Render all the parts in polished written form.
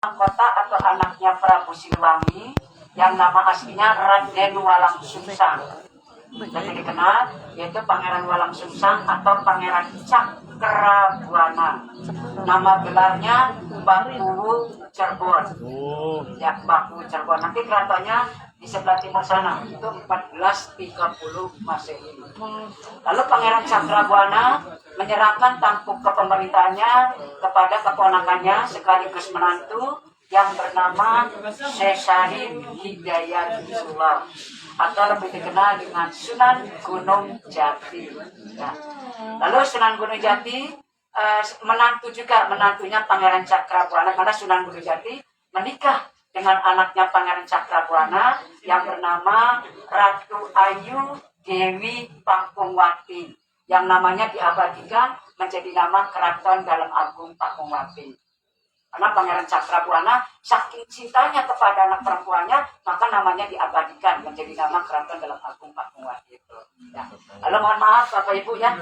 Mahkota atau anaknya Prabu Siliwangi yang nama aslinya Raden Walang Sungsang. Jadi dikenal yaitu Pangeran Walang Sungsang atau Pangeran Cakrabuana. Nama gelarnya Baku Cirebon. Ya, Baku Cirebon. Nanti keratonnya di sebelah timur sana, itu 1430 Masehi. Lalu Pangeran Cakrabuana menyerahkan tampuk kepemerintahannya kepada keponakannya sekaligus menantu yang bernama Syekh Hidayat Sula atau lebih dikenal dengan Sunan Gunung Jati. Ya. Lalu Sunan Gunung Jati menantunya Pangeran Cakrabuana, karena Sunan Gunung Jati menikah dengan anaknya Pangeran Cakrabuana yang bernama Ratu Ayu Dewi Pakungwati, yang namanya diabadikan menjadi nama Keraton Dalem Agung Pakungwati. Karena Pangeran Cakrabuana saking cintanya kepada anak perempuannya, maka namanya diabadikan menjadi nama Keraton Dalem Agung Pakungwati itu. Ya. Lalu mohon maaf Bapak Ibu ya,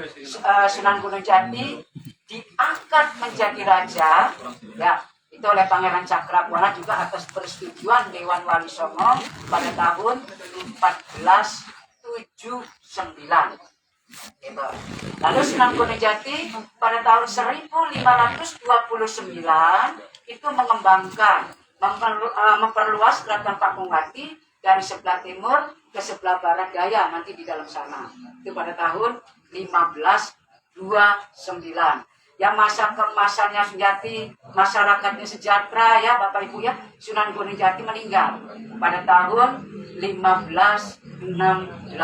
Sunan Gunung Jati diangkat menjadi raja, ya, itu oleh Pangeran Cakrabuana juga atas persetujuan Dewan Wali Songo pada tahun 1479. Gitu. Lalu Sunan Gunung Jati pada tahun 1529 itu mengembangkan, memperluas Keraton Pakungwati dari sebelah timur ke sebelah barat daya nanti di dalam sana. Itu pada tahun 1529. Yang masa keemasannya Jati, masyarakatnya sejahtera ya Bapak Ibu ya, Sunan Gunung Jati meninggal pada tahun 1568.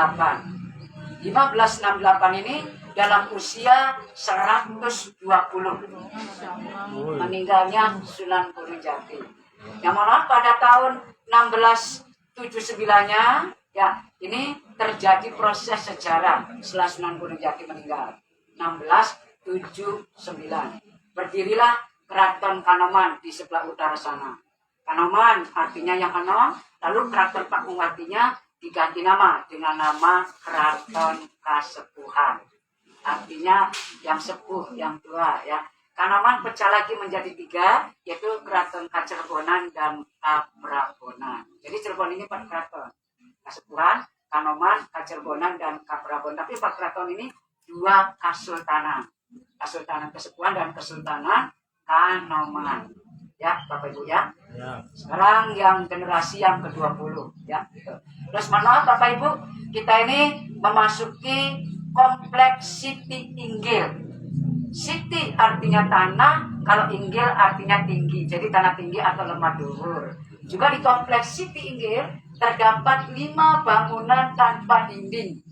1568 ini dalam usia 120 meninggalnya Sunan Gunung Jati. Yang mana pada tahun 1679-nya ya, ini terjadi proses sejarah setelah Sunan Gunung Jati meninggal. 1679 berdirilah Keraton Kanoman di sebelah utara sana. Kanoman artinya yang enom, lalu Keraton Pakungwatinya diganti nama dengan nama Keraton Kasepuhan, artinya yang sepuh, yang tua ya. Kanoman pecah lagi menjadi 3, yaitu Keraton Kacerbonan dan Kaprabonan. Jadi Cirebon ini 4 keraton, Kasepuhan, Kanoman, Kacerbonan dan Kaprabonan. Tapi 4 keraton ini 2 kasultanan, Kasultanan Kasepuhan dan Kesultanan Kanoman. Ya Bapak Ibu ya. Sekarang yang generasi yang ke-20 ya. Terus maaf Bapak Ibu, kita ini memasuki kompleks Siti Inggil. Siti artinya tanah, kalau Inggil artinya tinggi. Jadi tanah tinggi atau lemah luhur. Juga di kompleks Siti Inggil terdapat 5 bangunan tanpa dinding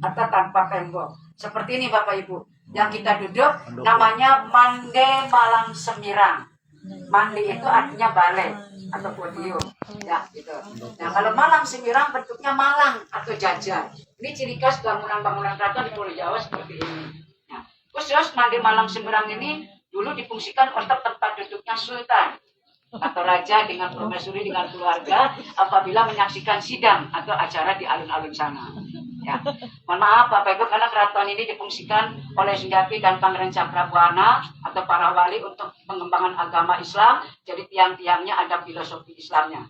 atau tanpa tembok. Seperti ini Bapak Ibu. Yang kita duduk namanya Mande Malang Semirang. Mandi itu artinya balai atau podium, ya gitu. Nah kalau Malang Semirang bentuknya malang atau jajar. Ini ciri khas bangunan-bangunan keraton di Pulau Jawa seperti ini. Nah, khusus Mandi Malang Semirang ini dulu difungsikan untuk tempat duduknya sultan atau raja dengan permaisuri dengan keluarga apabila menyaksikan sidang atau acara di alun-alun sana. Ya. Mohon maaf Bapak Ibu, karena keraton ini difungsikan oleh Jati dan Pangeran Cakrabuana atau para wali untuk pengembangan agama Islam. Jadi tiang-tiangnya ada filosofi Islamnya.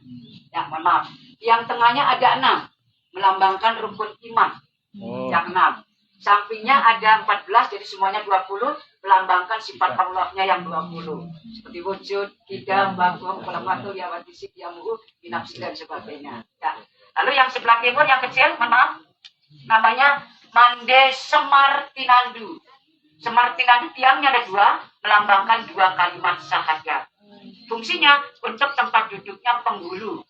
Ya, mohon maaf. Tiang tengahnya ada 6, melambangkan rukun iman. Yang 6. Sampingnya ada 14, jadi semuanya 20, melambangkan sifat Allahnya yang 20. Seperti wujud, kidam, bagong, kulamatu, yawatisik, yamuhu, binafsi dan sebagainya. Ya. Lalu yang sebelah timur yang kecil, mohon maaf, namanya Mande Semartinandu. Semartinandu tiangnya ada 2, melambangkan 2 kalimat syahadat. Fungsinya untuk tempat duduknya penghulu,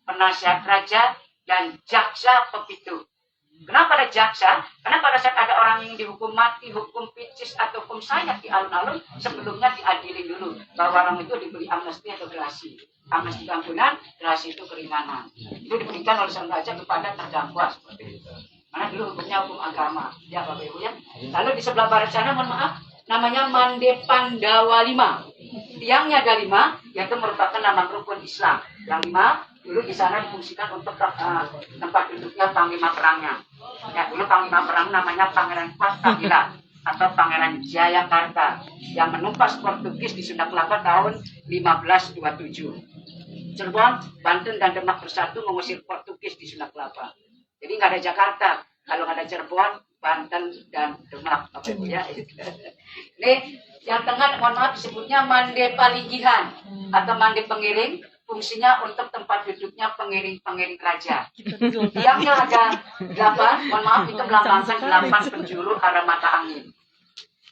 penasihat raja, dan jaksa pepitu. Kenapa ada jaksa? Karena pada saat ada orang yang dihukum mati, hukum picis, atau hukum sayat di alun-alun, sebelumnya diadili dulu bahwa orang itu diberi amnesti atau gerasi. Amnesti ampunan, gerasi itu keringanan. Itu diberikan oleh sang raja kepada terdakwa seperti itu. Karena dulu hukumnya hukum agama, ya Bapak Ibu ya. Lalu di sebelah barat sana, mohon maaf, namanya Mande Pandawa 5. Tiangnya ada 5, yaitu merupakan nama rukun Islam. Yang 5 dulu di sana difungsikan untuk tempat duduknya panglima perangnya. Ya dulu panglima perang namanya Pangeran Pastabila. atau Pangeran Jayakarta yang menumpas Portugis di Sunda Kelapa tahun 1527. Cirebon, Banten, dan Demak bersatu mengusir Portugis di Sunda Kelapa. Jadi nggak ada Jakarta kalau nggak ada Cirebon, Banten, dan Demak. Bapak Ibu ya. Ini yang tengah, mohon maaf, disebutnya Mande Paligihan atau Mande Pengiring. Fungsinya untuk tempat duduknya pengiring-pengiring raja. Tiangnya ada 8, mohon maaf, itu melambangkan 8 penjuru arah mata angin.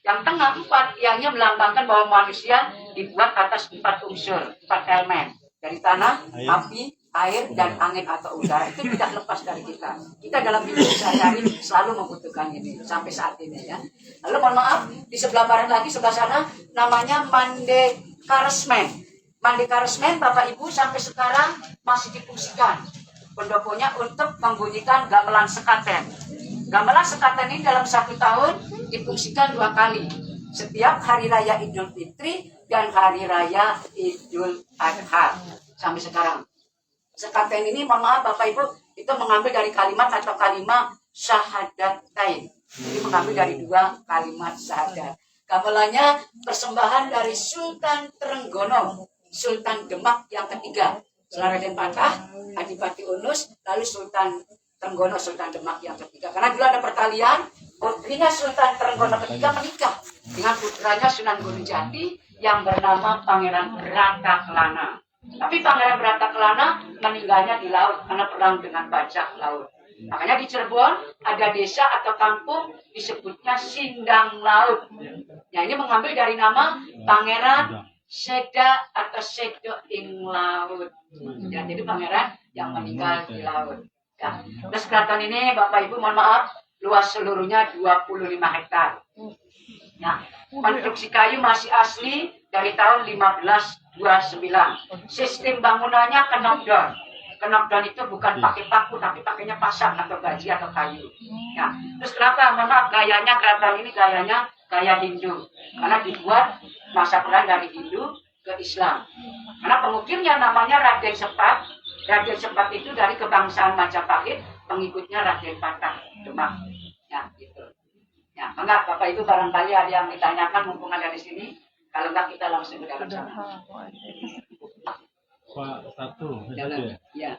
Yang tengah 4, tiangnya melambangkan bahwa manusia dibuat atas 4 unsur, 4 elemen. Dari tanah, api, air, dan angin atau udara. Itu tidak lepas dari kita. Kita dalam hidup sehari-hari selalu membutuhkan ini, sampai saat ini ya. Lalu mohon maaf, di sebelah barat lagi, sebelah sana, namanya Mande Karesmen. Mande Karesmen, Bapak Ibu, sampai sekarang masih difungsikan pendoponya untuk membunyikan gamelan sekaten. Gamelan sekaten ini dalam 1 tahun difungsikan 2 kali. Setiap hari raya Idul Fitri dan hari raya Idul Adha. Sampai sekarang. Sekaten ini, mohon maaf Bapak Ibu, itu mengambil dari kalimat atau kalimat syahadatain. Jadi mengambil dari 2 kalimat syahadat. Gamelannya persembahan dari Sultan Trenggono, Sultan Demak yang ketiga. Setelah Raden Patah, Adipati Unus, lalu Sultan Trenggono, Sultan Demak yang ketiga. Karena dulu ada pertalian, putrinya Sultan Trenggono ketiga menikah dengan putranya Sunan Gunung yang bernama Pangeran Bratakelana. Tapi Pangeran Bratakelana meninggalnya di laut karena perang dengan bajak laut. Makanya di Cirebon ada desa atau kampung disebutnya Sindang Laut. Nah, ini mengambil dari nama Pangeran Seda atau Sedo ing Laut. Ya, jadi pangeran yang meninggal di laut. Ya. Terus keraton ini Bapak Ibu mohon maaf, luas seluruhnya 25 hektar. Ya, konstruksi kayu masih asli dari tahun 1529. Sistem bangunannya kenokdon. Kenokdon itu bukan pakai paku tapi pakainya pasak atau gaji atau kayu. Ya. Terus kenapa? Mohon maaf, gayanya keraton ini gayanya gaya Hindu. Karena dibuat masa perang dari Hindu ke Islam. Karena pengukirnya namanya Raden Sepat. Raden Sepat itu dari kebangsaan Majapahit, pengikutnya Raden Patah Demak. Ya, gitu. Ya, enggak Bapak Ibu barangkali ada yang ditanyakan mumpung ada di sini. Kalau enggak kita langsung ke dalam sana. Pak, satu ya. Ya,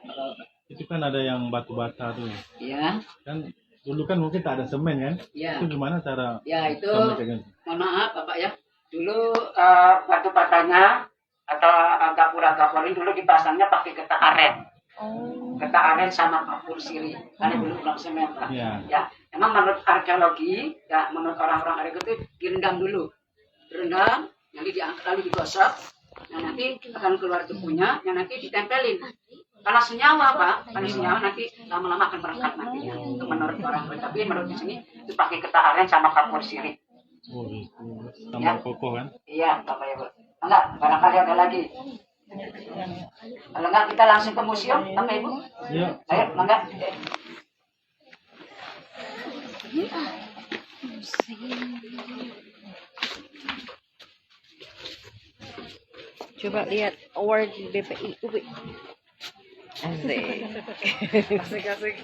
Itu kan ada yang batu bata tuh. Iya. Kan dulu kan mungkin tak ada semen kan? Iya. Itu gimana cara? Ya itu. Mohon Maaf Bapak ya. Dulu batu batanya atau gapura-gapura ini dulu dipasangnya pakai getah aren. Getah aren sama kapur siri. Karena dulu belum semen Pak. Iya. Ya. Emang menurut arkeologi, ya menurut orang-orang arkeologi itu direndam dulu. Direndam, nanti diangkat lalu digosok. Nah nanti akan keluar tubuhnya, yang nanti ditempelin. Karena senyawa Pak, karena senyawa nanti lama-lama akan berangkat nantinya. Itu menurut orang, tapi menurut di sini itu pakai getah aren sama kapur sirih. Oh itu tambah Ya. kokoh kan? Iya, Bapak Ibu. Enggak, barangkali ada lagi. Kalau enggak kita langsung ke museum, Bapak Ibu. Iya. Ayo, enggak. Coba lihat award BPI UPI. Asik. Asik.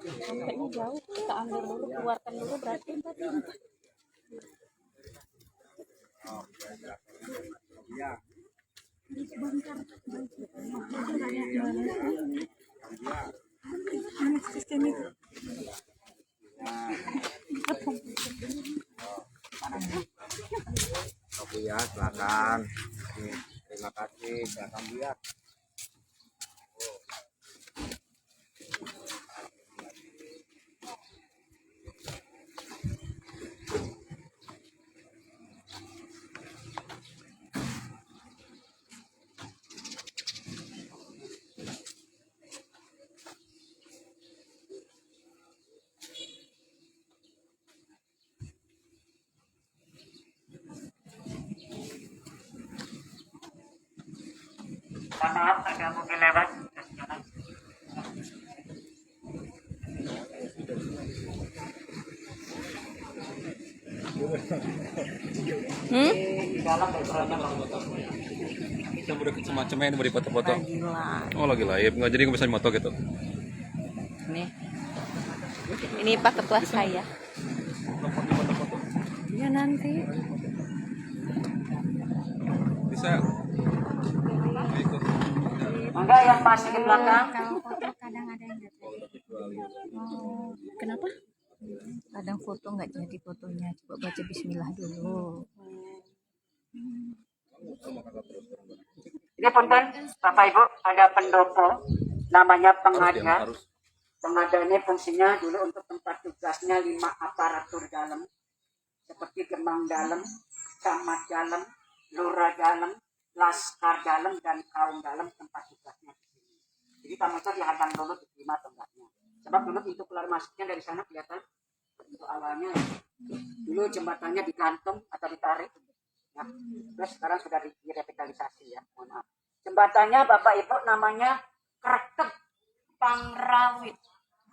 Kayaknya jauh, kita ambil dulu, keluarkan dulu berarti tadi. Ya, silakan. Terima kasih, silakan lihat. maaf ada mobil lewat. Di dalam backgroundnya Bang. Kita udah semacamnya ini mau dipoto-foto. Gila. Oh lagi live, nggak jadi nggak bisa dimoto gitu. Nih. Ini Pak Ketua saya. Ya nanti. Bisa. Ikut. Mangga yang pas di belakang. Kalau foto kadang ada yang kenapa? Kadang foto nggak jadi fotonya. Coba baca Bismillah dulu. Ini punten Bapak Ibu ada pendopo namanya pengada. Pengada ini fungsinya dulu untuk tempat tugasnya 5 aparatur dalam seperti Gemang dalam, Camat dalam, Lurah dalam, Laskar dalam dan Kaum dalam tempat tugasnya di sini. Jadi kamu itu dihadang dulu diterima atau enggaknya. Sebab dulu pintu keluar masuknya dari sana kelihatan. Untuk awalnya dulu jembatannya digantung atau ditarik. Ya. Terus sekarang sudah direvitalisasi ya. Mohon maaf. Jembatannya Bapak Ibu namanya Kretek Pangrawit.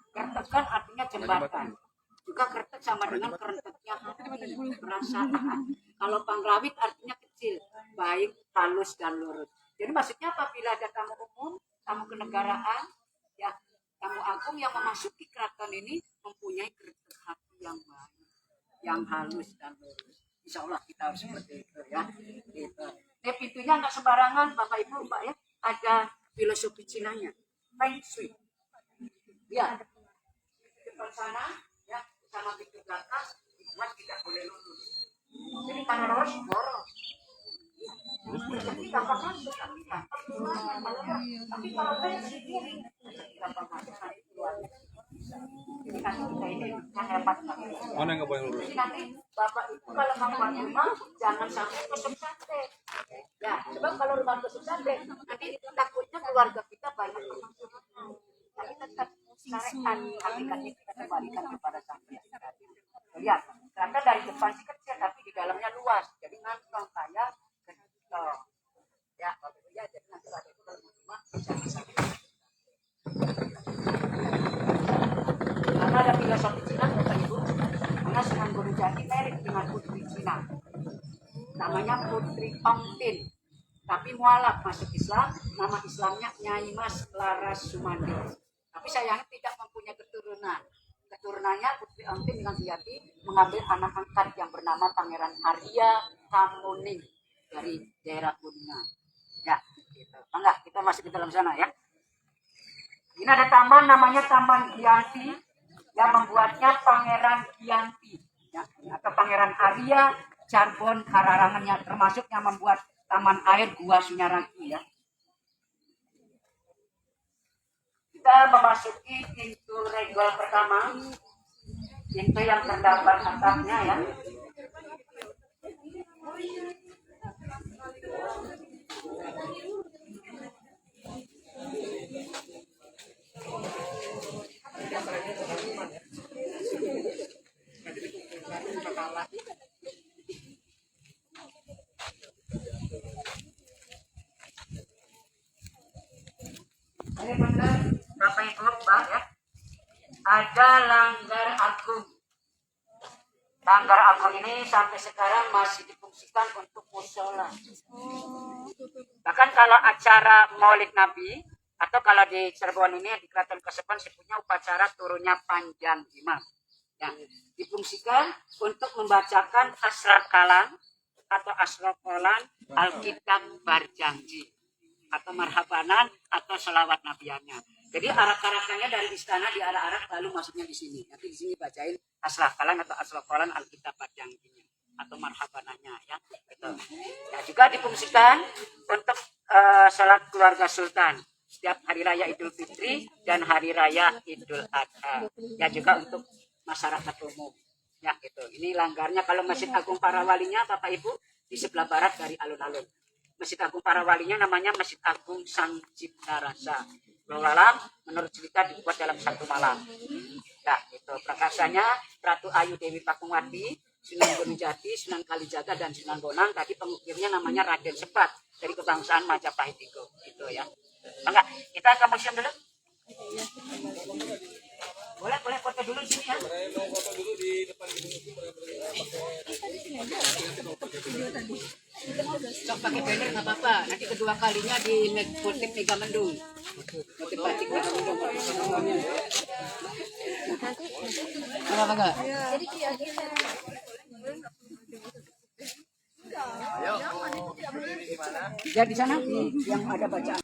Kretek kan artinya jembatan. Juga kretek sama dengan kerenteknya hati, perasaan. Kalau pangrawit artinya kecil, baik, halus dan lurus. Jadi maksudnya apabila ada tamu umum, tamu kenegaraan, ya tamu agung yang memasuki keraton ini mempunyai kretek hati yang baik, yang halus dan lurus. Insya Allah kita harus seperti itu ya. Gitu. Ini pintunya nggak sembarangan, Bapak Ibu, Mbak ya. Ada filosofi Cinanya, Feng Shui. Ya, di depan sana, ya, sama pintu belakang, dibuat tidak boleh lurus. Jadi kalau lurus, boros. Jadi gampang masuk, tapi kalau Feng Shui kiri, gampang masuk, nanti keluar. Jadi kan kita ini yang hebat. Mana yang nggak boleh lurus? Jadi nanti Bapak Ibu kalau membuat rumah jangan sampai tusuk sate. Ya, sebab kalau rumah tusuk sate nanti takutnya keluarga kita banyak permasalahan. Tapi tetap syariat hakikatnya kita kembalikan kepada sang pencipta. Lihat, ternyata dari depan sih kecil tapi di dalamnya luas. Jadi ngantong saya kecil. Ya, Bapak Ibu ya, jadi nanti Bapak Ibu kalau mau rumah bisa bisa. Karena ada filosofi Cina, Bapak Ibu. Karena Sunan Gunung Jati mirip dengan putri Cina. Namanya Putri Ongtin. Tapi mualaf masuk Islam, nama Islamnya Nyai Mas Laras Sumandi. Tapi sayangnya tidak mempunyai keturunan. Keturunannya Putri Ongtin dengan Yati mengambil anak angkat yang bernama Pangeran Arya Kamuning dari daerah Kuningan. Ya, gitu. Enggak, kita masuk ke dalam sana ya. Ini ada taman namanya Taman Giyanti yang membuatnya Pangeran Giyanti ya, atau Pangeran Arya Jarbon Kararangannya, termasuk yang membuat taman air Gua Sunyaragi ya. Kita memasuki pintu regol pertama, pintu yang terdapat atapnya ya. Ini benar Bapak Ibu Pak ya. Ada Langgar Agung. Langgar Agung ini sampai sekarang masih difungsikan untuk musola. Bahkan kalau acara Maulid Nabi atau kalau di Cirebon ini di Keraton Kasepuhan punya upacara turunnya panjang imam. Yang difungsikan untuk membacakan asrakalan atau asrokolan Alkitab Barjanji atau marhabanan atau selawat nabiannya. Jadi arak-arakannya dari istana diarak-arak lalu masuknya di sini. Nanti di sini bacain asrakalan atau asrokolan Alkitab Barjanjinya atau marhabanannya ya. Gitu. Ya juga difungsikan untuk salat keluarga sultan setiap hari raya Idul Fitri dan hari raya Idul Adha. Ya juga untuk masyarakat umum. Ya gitu. Ini langgarnya kalau Masjid Agung Para Walinya Bapak Ibu di sebelah barat dari alun-alun. Masjid Agung Para Walinya namanya Masjid Agung Sang Cipta Rasa. Lalang menurut cerita dibuat dalam satu malam. Ya, itu prakasanya Ratu Ayu Dewi Pakungwati Sunan Gunung Jati, Sunan Kalijaga, dan Sunan Bonang. Tadi pengukirnya namanya Raden Sepat dari kebangsaan Majapahit itu, gitu ya. Enggak, kita ke museum dulu. Boleh foto dulu di sini ya. Sok pakai banner nggak apa-apa. Nanti kedua kalinya di motif Mega Mendung. Motif batik Mega Mendung. Apa enggak? Ya di sana yang ada bacaan.